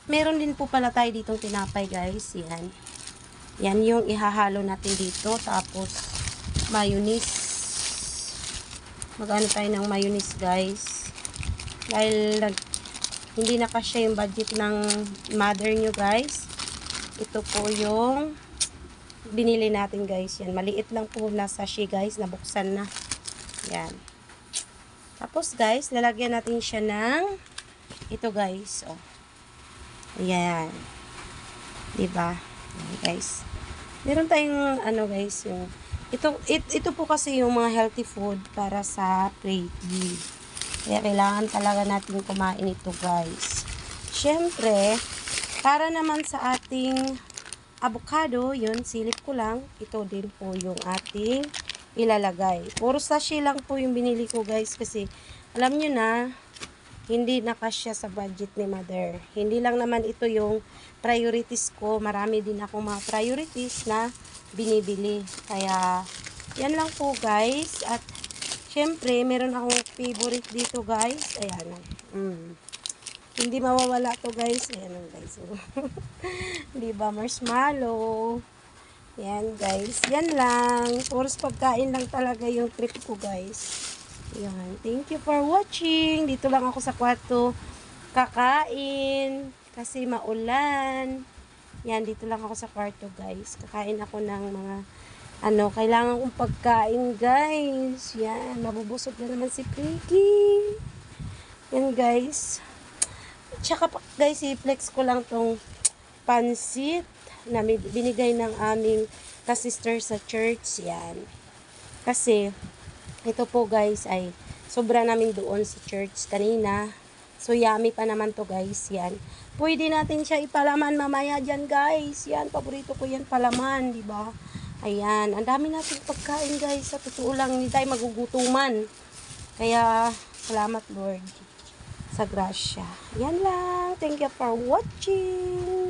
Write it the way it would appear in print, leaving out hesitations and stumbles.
Meron din po pala tayo ditong tinapay guys. Yan. Yan yung ihahalo natin dito. Tapos, mayonnaise. Mag-ano tayo ng mayonnaise guys. Dahil hindi na kasya yung budget ng mother nyo guys. Ito po yung binili natin guys. Yan. Maliit lang po na sachet guys. Nabuksan na. Yan. Tapos guys, lalagyan natin siya ng ito guys. Oh. Ayan. Diba? Ayan, guys. Meron tayong ano guys, yung ito po kasi yung mga healthy food para sa pregnant. Kaya kailangan talaga natin kumain ito guys. Syempre, para naman sa ating avocado, yun, silip ko lang. Ito din po yung ating ilalagay. Puro sachet lang po yung binili ko guys kasi alam nyo na, hindi nakasya sa budget ni mother. Hindi lang naman ito yung priorities ko. Marami din akong mga priorities na binibili. Kaya, yan lang po guys. At, syempre, meron akong favorite dito guys. Ayan. Hindi mawawala to guys. Ayan guys. Diba? Marshmallow. Yan guys. Yan lang. Puros pagkain lang talaga yung trip ko guys. Yan. Thank you for watching. Dito lang ako sa kwarto kakain kasi maulan. Yan, dito lang ako sa kwarto guys. Kakain ako ng mga kailangan kong pagkain guys. Yan, mabubusog na naman si Priggy. Yan guys. Tsaka guys, i-flex ko lang tong pansit na binigay ng aming ka-sister sa church. Yan. Kasi ito po guys ay sobra namin doon sa church kanina. So yummy pa naman to guys. Yan. Pwede natin siya ipalaman mamaya dyan guys. Yan. Paborito ko yan palaman. Diba? Ayan. Ang dami natin pagkain guys. Sa totoo lang hindi tayo magugutuman. Kaya salamat Lord sa grasya. Yan lang. Thank you for watching.